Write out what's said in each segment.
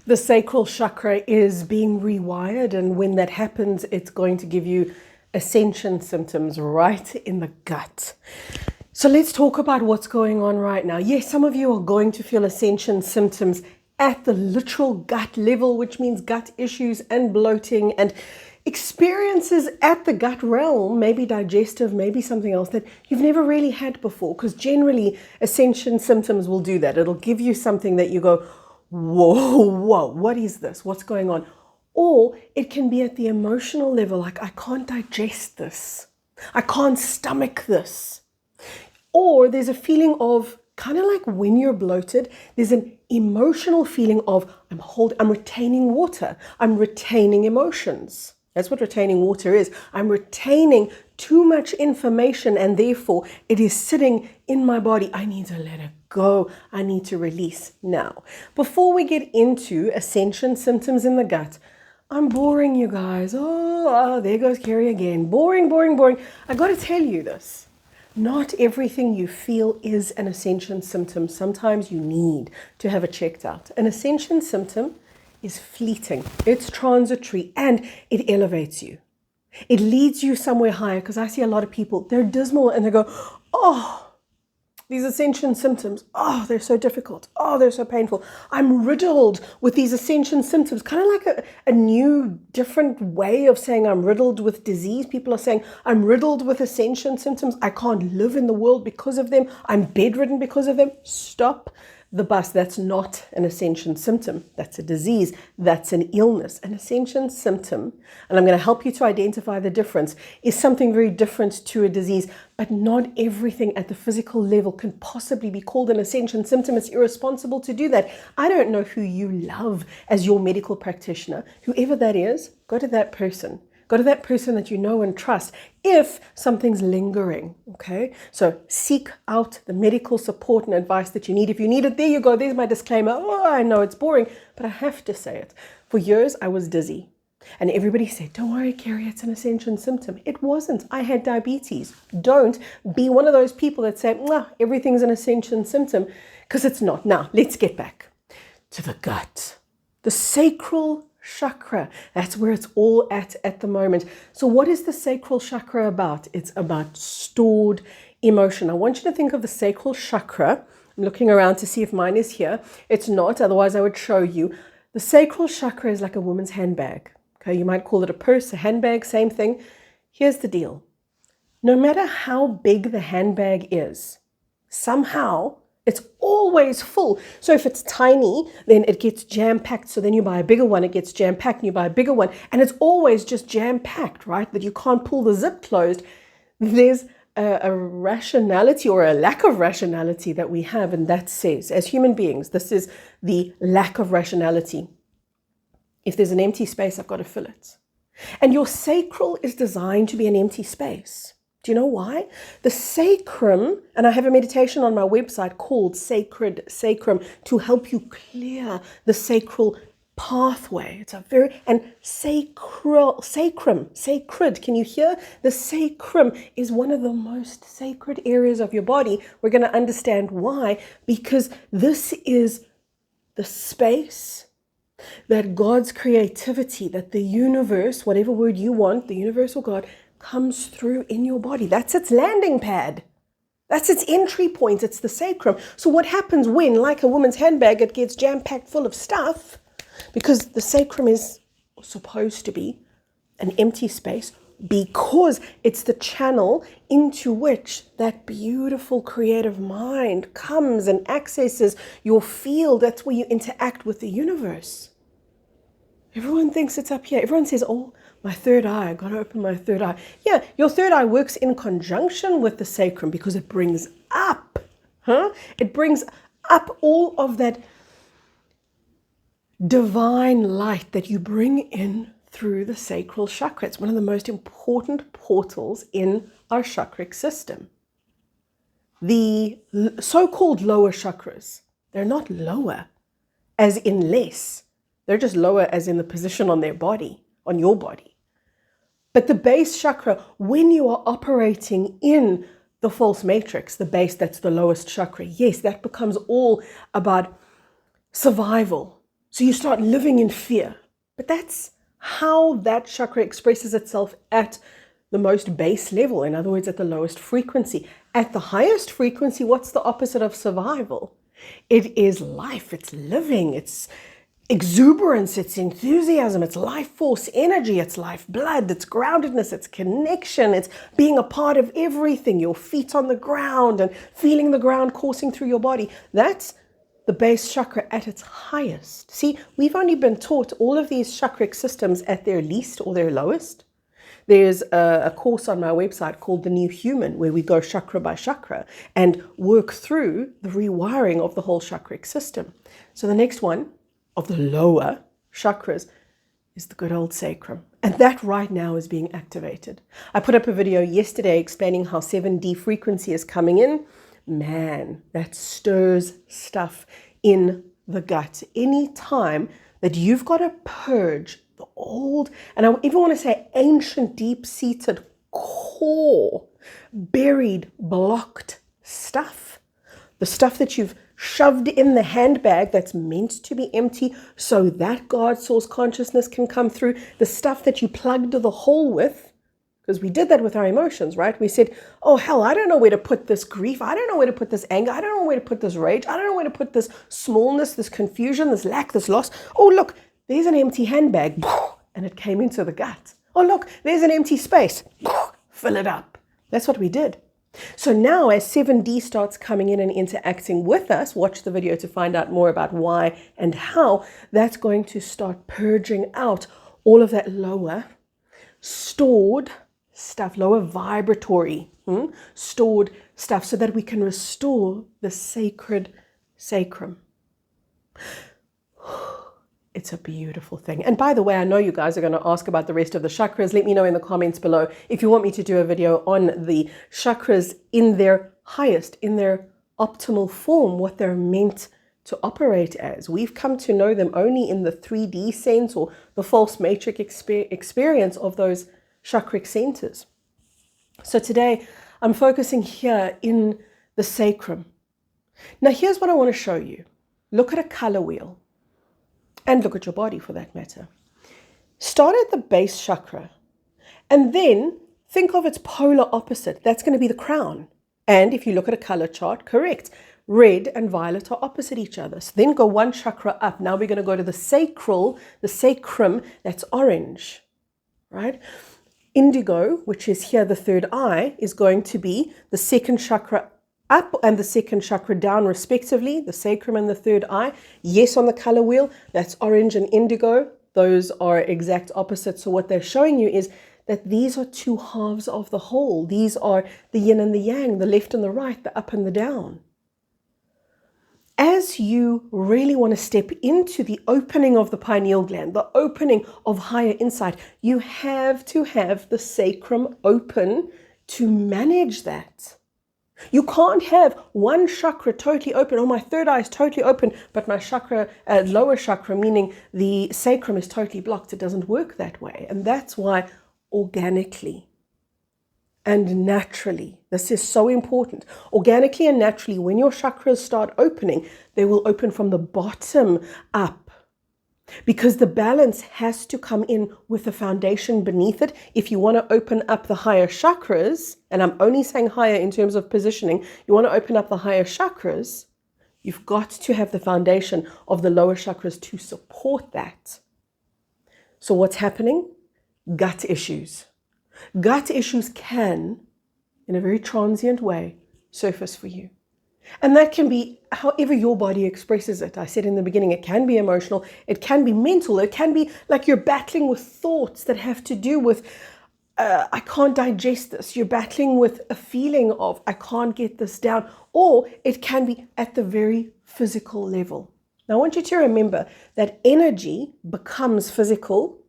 The sacral chakra is being rewired, and when that happens, it's going to give you ascension symptoms right in the gut. So let's talk about what's going on right now. Yes, some of you are going to feel ascension symptoms at the literal gut level, which means gut issues and bloating and experiences at the gut realm, maybe digestive, maybe something else that you've never really had before, because generally ascension symptoms will do that. It'll give you something that you go, whoa, what is this? What's going on? Or it can be at the emotional level, like I can't digest this. I can't stomach this. Or there's a feeling of, kind of like when you're bloated, there's an emotional feeling of I'm retaining water. I'm retaining emotions. That's what retaining water is. I'm retaining too much information, and therefore it is sitting in my body. I need to let it go. I need to release now. Before we get into ascension symptoms in the gut, I'm boring you guys. Oh, there goes Kerry again. Boring. I got to tell you this. Not everything you feel is an ascension symptom. Sometimes you need to have it checked out. An ascension symptom is fleeting, it's transitory, and it elevates you. It leads you somewhere higher, because I see a lot of people, they're dismal and they go, oh, these ascension symptoms, oh, they're so difficult. Oh, they're so painful. I'm riddled with these ascension symptoms. Kind of like a new, different way of saying I'm riddled with disease. People are saying I'm riddled with ascension symptoms. I can't live in the world because of them. I'm bedridden because of them. Stop the bus. That's not an ascension symptom. That's a disease. That's an illness. An ascension symptom, and I'm going to help you to identify the difference, is something very different to a disease, but not everything at the physical level can possibly be called an ascension symptom. It's irresponsible to do that. I don't know who you love as your medical practitioner. Whoever that is, go to that person. Go to that person that you know and trust if something's lingering, okay? So seek out the medical support and advice that you need. If you need it, there you go. There's my disclaimer. Oh, I know it's boring, but I have to say it. For years, I was dizzy. And everybody said, don't worry, Kerry, it's an ascension symptom. It wasn't. I had diabetes. Don't be one of those people that say, nah, everything's an ascension symptom, because it's not. Now, let's get back to the gut. The sacral chakra. That's where it's all at the moment. So what is the sacral chakra about? It's about stored emotion. I want you to think of the sacral chakra. I'm looking around to see if mine is here. It's not, otherwise I would show you. The sacral chakra is like a woman's handbag. Okay, you might call it a purse, a handbag, same thing. Here's the deal. No matter how big the handbag is, somehow it's always full. So if it's tiny, then it gets jam-packed. So then you buy a bigger one, it gets jam-packed, and you buy a bigger one. And it's always just jam-packed, right? That you can't pull the zip closed. There's a rationality or a lack of rationality that we have. And that says, as human beings, this is the lack of rationality. If there's an empty space, I've got to fill it. And your sacral is designed to be an empty space. Do you know why? The sacrum, and I have a meditation on my website called Sacred Sacrum to help you clear the sacral pathway. It's a very, and sacrum, sacred, can you hear? The sacrum is one of the most sacred areas of your body. We're going to understand why, because this is the space that God's creativity, that the universe, whatever word you want, the universe or God, comes through in your body. That's its landing pad. That's its entry point. It's the sacrum. So what happens when, like a woman's handbag, it gets jam-packed full of stuff, because the sacrum is supposed to be an empty space, because it's the channel into which that beautiful creative mind comes and accesses your field. That's where you interact with the universe. Everyone thinks it's up here. Everyone says, oh, my third eye, I got to open my third eye. Yeah, your third eye works in conjunction with the sacrum because it brings up, It brings up all of that divine light that you bring in through the sacral chakra. It's one of the most important portals in our chakric system. The so-called lower chakras, they're not lower as in less. They're just lower as in the position on their body, on your body. But the base chakra, when you are operating in the false matrix, the base, that's the lowest chakra, yes, that becomes all about survival. So you start living in fear. But that's how that chakra expresses itself at the most base level. In other words, at the lowest frequency. At the highest frequency, what's the opposite of survival? It is life, it's living, it's exuberance, it's enthusiasm, it's life force, energy, it's life blood, it's groundedness, it's connection, it's being a part of everything, your feet on the ground and feeling the ground coursing through your body. That's the base chakra at its highest. See, we've only been taught all of these chakric systems at their least or their lowest. There's a course on my website called The New Human, where we go chakra by chakra and work through the rewiring of the whole chakric system. So the next one of the lower chakras is the good old sacrum. And that right now is being activated. I put up a video yesterday explaining how 7D frequency is coming in. Man, that stirs stuff in the gut. Any time that you've got to purge the old, and I even want to say ancient, deep-seated, core, buried, blocked stuff, the stuff that you've shoved in the handbag that's meant to be empty so that God source consciousness can come through, the stuff that you plugged the hole with, because we did that with our emotions, right? We said, oh, hell, I don't know where to put this grief. I don't know where to put this anger. I don't know where to put this rage. I don't know where to put this smallness, this confusion, this lack, this loss. Oh, look, there's an empty handbag. And it came into the gut. Oh, look, there's an empty space. Fill it up. That's what we did. So now as 7D starts coming in and interacting with us, watch the video to find out more about why and how, that's going to start purging out all of that lower stored stuff, lower vibratory, stored stuff, so that we can restore the sacred sacrum. It's a beautiful thing. And by the way, I know you guys are going to ask about the rest of the chakras. Let me know in the comments below if you want me to do a video on the chakras in their highest, in their optimal form, what they're meant to operate as. We've come to know them only in the 3D sense, or the false matrix experience of those chakric centers. So today I'm focusing here in the sacrum. Now here's what I want to show you. Look at a color wheel, and look at your body for that matter. Start at the base chakra and then think of its polar opposite. That's going to be the crown. And if you look at a color chart, correct, red and violet are opposite each other. So then go one chakra up. Now we're going to go to the sacral, the sacrum, that's orange, right? Indigo, which is here the third eye, is going to be the second chakra up and the second chakra down respectively, the sacrum and the third eye. Yes, on the color wheel, that's orange and indigo. Those are exact opposites. So what they're showing you is that these are two halves of the whole. These are the yin and the yang, the left and the right, the up and the down. As you really want to step into the opening of the pineal gland, the opening of higher insight, you have to have the sacrum open to manage that. You can't have one chakra totally open. Oh, my third eye is totally open, but my chakra, lower chakra, meaning the sacrum, is totally blocked. It doesn't work that way. And that's why organically and naturally, this is so important. Organically and naturally, when your chakras start opening, they will open from the bottom up. Because the balance has to come in with the foundation beneath it. If you want to open up the higher chakras, and I'm only saying higher in terms of positioning, you want to open up the higher chakras, you've got to have the foundation of the lower chakras to support that. So what's happening? Gut issues. Gut issues can, in a very transient way, surface for you. And that can be however your body expresses it. I said in the beginning, it can be emotional, it can be mental, it can be like you're battling with thoughts that have to do with, I can't digest this. You're battling with a feeling of, I can't get this down. Or it can be at the very physical level. Now I want you to remember that energy becomes physical.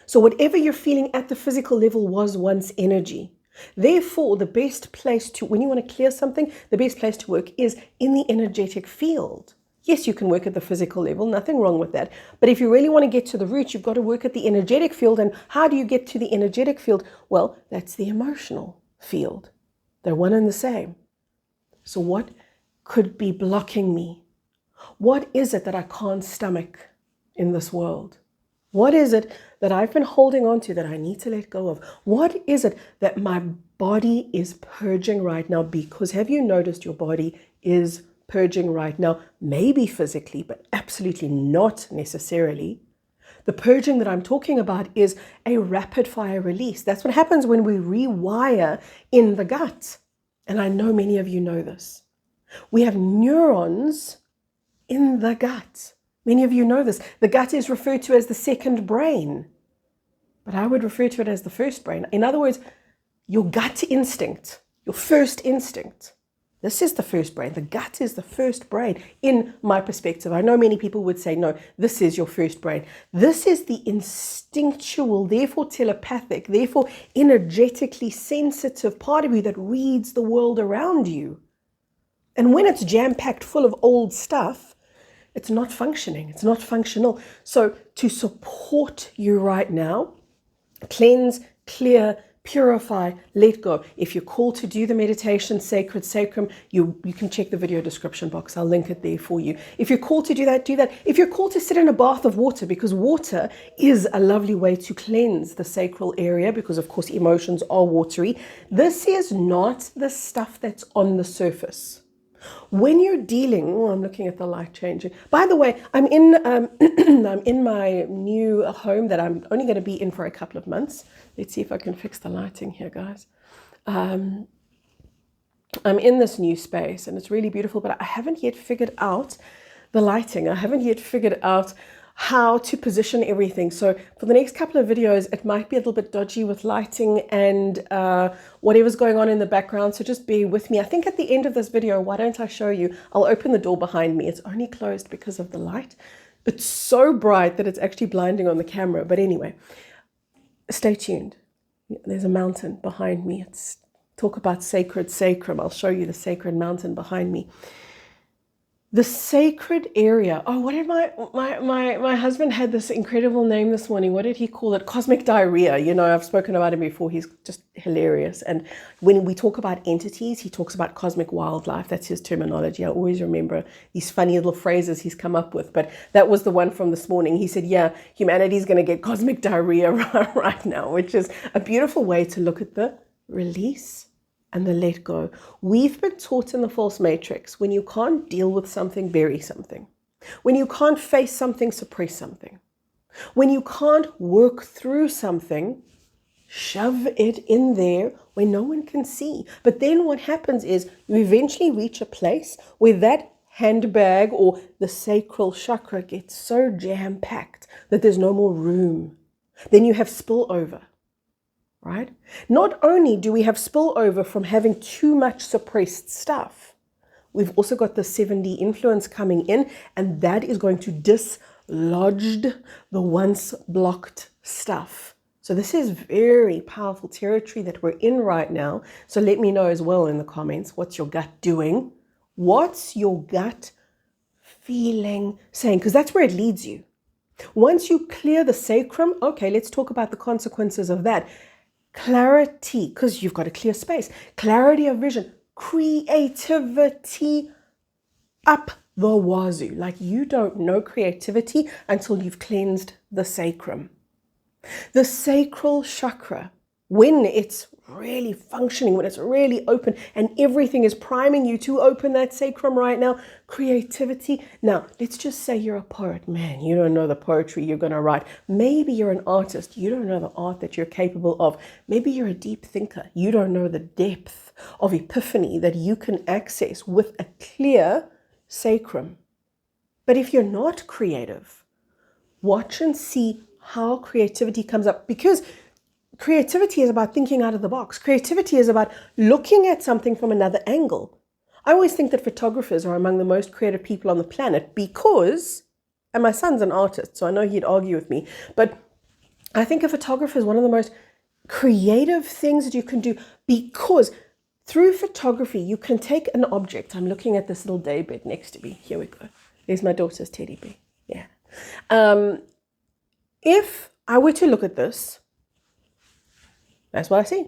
So whatever you're feeling at the physical level was once energy. Therefore, the best place to, when you want to clear something, the best place to work is in the energetic field. Yes, you can work at the physical level, nothing wrong with that. But if you really want to get to the root, you've got to work at the energetic field. And how do you get to the energetic field? Well, that's the emotional field. They're one and the same. So what could be blocking me? What is it that I can't stomach? in this world? What is it that I've been holding on to that I need to let go of? What is it that my body is purging right now? Because have you noticed your body is purging right now? Maybe physically, but absolutely not necessarily. The purging that I'm talking about is a rapid fire release. That's what happens when we rewire in the gut. And I know many of you know this. We have neurons in the gut. Many of you know this. The gut is referred to as the second brain, but I would refer to it as the first brain. In other words, your gut instinct, your first instinct. This is the first brain. The gut is the first brain in my perspective. I know many people would say, no, this is your first brain. This is the instinctual, therefore telepathic, therefore energetically sensitive part of you that reads the world around you. And when it's jam-packed full of old stuff, it's not functioning. It's not functional. So to support you right now, cleanse, clear, purify, let go. If you're called to do the meditation, Sacred Sacrum, you can check the video description box. I'll link it there for you. If you're called to do that, do that. If you're called to sit in a bath of water, because water is a lovely way to cleanse the sacral area, because of course emotions are watery. This is not the stuff that's on the surface. When you're dealing, I'm looking at the light changing. By the way, I'm in I'm in my new home that I'm only going to be in for a couple of months. Let's see if I can fix the lighting here, guys. I'm in this new space and it's really beautiful, but I haven't yet figured out the lighting. I haven't yet figured out how to position everything. So for the next couple of videos, it might be a little bit dodgy with lighting and whatever's going on in the background. So just bear with me. I think at the end of this video, why don't I show you? I'll open the door behind me. It's only closed because of the light. It's so bright that it's actually blinding on the camera. But anyway, stay tuned. There's a mountain behind me. It's talk about sacred sacrum. I'll show you the sacred mountain behind me. The sacred area. Oh, what did my husband had this incredible name this morning. What did he call it? Cosmic diarrhea. You know, I've spoken about him before. He's just hilarious. And when we talk about entities, he talks about cosmic wildlife. That's his terminology. I always remember these funny little phrases he's come up with. But that was the one from this morning. He said, yeah, humanity's going to get cosmic diarrhea right now, which is a beautiful way to look at the release and the let go. We've been taught in the false matrix, when you can't deal with something, bury something. When you can't face something, suppress something. When you can't work through something, shove it in there where no one can see. But then what happens is you eventually reach a place where that handbag or the sacral chakra gets so jam-packed that there's no more room. Then you have spillover. Right? Not only do we have spillover from having too much suppressed stuff, we've also got the 7D influence coming in, and that is going to dislodge the once blocked stuff. So this is very powerful territory that we're in right now. So let me know as well in the comments, what's your gut doing? What's your gut feeling, saying? Because that's where it leads you. Once you clear the sacrum, okay, let's talk about the consequences of that. Clarity, because you've got a clear space. Clarity of vision. Creativity up the wazoo. Like you don't know creativity until you've cleansed the sacrum. The sacral chakra, when it's really functioning, when it's really open and everything is priming you to open that sacrum right now, creativity. Now, let's just say you're a poet. Man, you don't know the poetry you're going to write. Maybe you're an artist. You don't know the art that you're capable of. Maybe you're a deep thinker. You don't know the depth of epiphany that you can access with a clear sacrum. But if you're not creative, watch and see how creativity comes up, because creativity is about thinking out of the box. Creativity is about looking at something from another angle. I always think that photographers are among the most creative people on the planet because, and my son's an artist, so I know he'd argue with me, but I think a photographer is one of the most creative things that you can do, because through photography, you can take an object. I'm looking at this little daybed next to me. Here we go. There's my daughter's teddy bear. Yeah. If I were to look at this, that's what I see.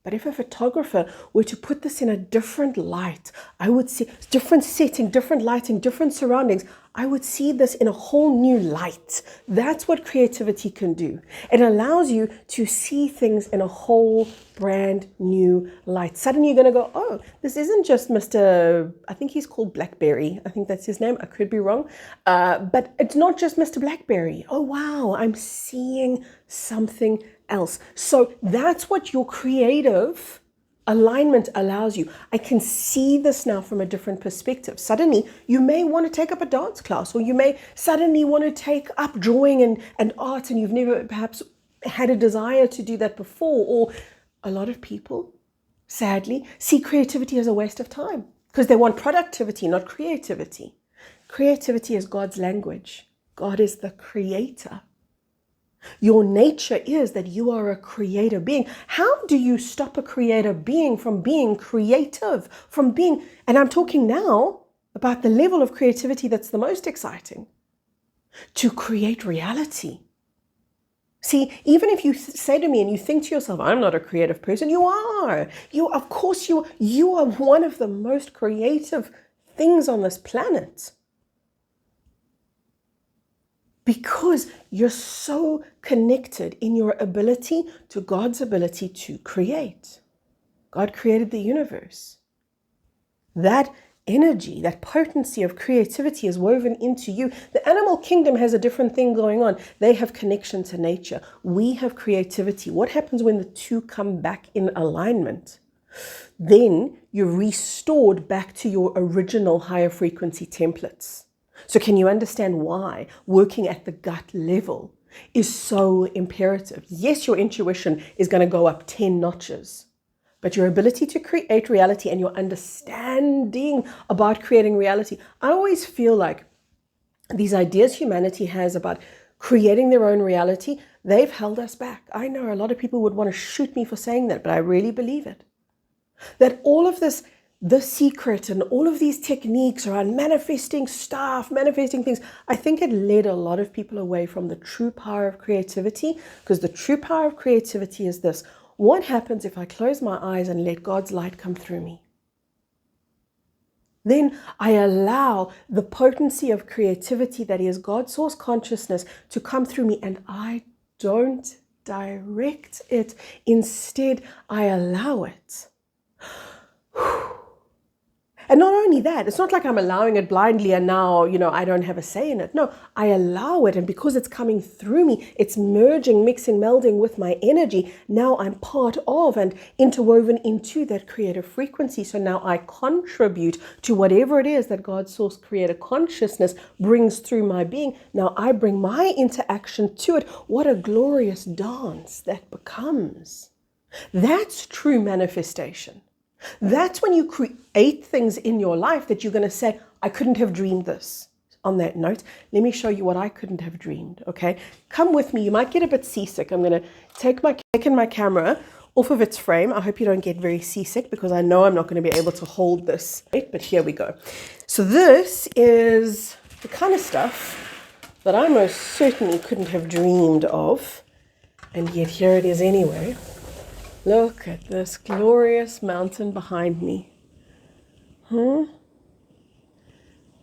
But if a photographer were to put this in a different light, I would see different setting, different lighting, different surroundings, I would see this in a whole new light. That's what creativity can do. It allows you to see things in a whole brand new light. Suddenly you're going to go, oh, this isn't just Mr. I think he's called Blackberry. I think that's his name. I could be wrong. But it's not just Mr. Blackberry. Oh, wow, I'm seeing something else. So that's what your creative alignment allows you. I can see this now from a different perspective. Suddenly, you may want to take up a dance class, or you may suddenly want to take up drawing and art, and you've never perhaps had a desire to do that before. Or a lot of people, sadly, see creativity as a waste of time because they want productivity, not creativity. Creativity is God's language. God is the creator. Your nature is that you are a creator being. How do you stop a creator being from being creative, from being, and I'm talking now about the level of creativity that's the most exciting, to create reality. See, even if you say to me and you think to yourself, I'm not a creative person, you are. Of course you are one of the most creative things on this planet. Because you're so connected in your ability to God's ability to create. God created the universe. That energy, that potency of creativity is woven into you. The animal kingdom has a different thing going on. They have connection to nature. We have creativity. What happens when the two come back in alignment? Then you're restored back to your original higher frequency templates. So can you understand why working at the gut level is so imperative? Yes, your intuition is going to go up 10 notches, but your ability to create reality and your understanding about creating reality. I always feel like these ideas humanity has about creating their own reality, they've held us back. I know a lot of people would want to shoot me for saying that, but I really believe it. That all of this, the secret and all of these techniques around manifesting stuff, manifesting things, I think it led a lot of people away from the true power of creativity, because the true power of creativity is this. What happens if I close my eyes and let God's light come through me? Then I allow the potency of creativity that is God's source consciousness to come through me, and I don't direct it. Instead, I allow it. And not only that, it's not like I'm allowing it blindly and now, I don't have a say in it. No, I allow it. And because it's coming through me, it's merging, mixing, melding with my energy. Now I'm part of and interwoven into that creative frequency. So now I contribute to whatever it is that God's source creator consciousness brings through my being. Now I bring my interaction to it. What a glorious dance that becomes. That's true manifestation. That's when you create things in your life that you're going to say, I couldn't have dreamed this. On that note, let me show you what I couldn't have dreamed, okay? Come with me. You might get a bit seasick. I'm going to take my camera off of its frame. I hope you don't get very seasick because I know I'm not going to be able to hold this. But here we go. So this is the kind of stuff that I most certainly couldn't have dreamed of. And yet here it is anyway. Look at this glorious mountain behind me.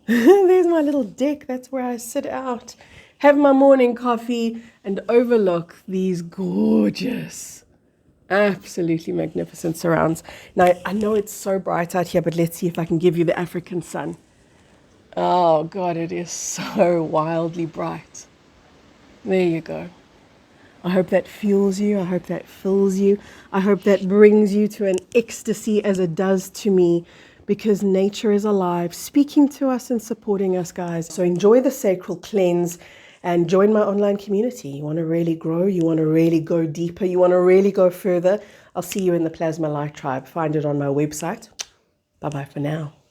There's my little deck. That's where I sit out, have my morning coffee, and overlook these gorgeous, absolutely magnificent surrounds. Now, I know it's so bright out here, but let's see if I can give you the African sun. Oh, God, it is so wildly bright. There you go. I hope that fuels you. I hope that fills you. I hope that brings you to an ecstasy as it does to me, because nature is alive, speaking to us and supporting us, guys. So enjoy the sacral cleanse and join my online community. You want to really grow. You want to really go deeper. You want to really go further. I'll see you in the Plasma Light Tribe. Find it on my website. Bye-bye for now.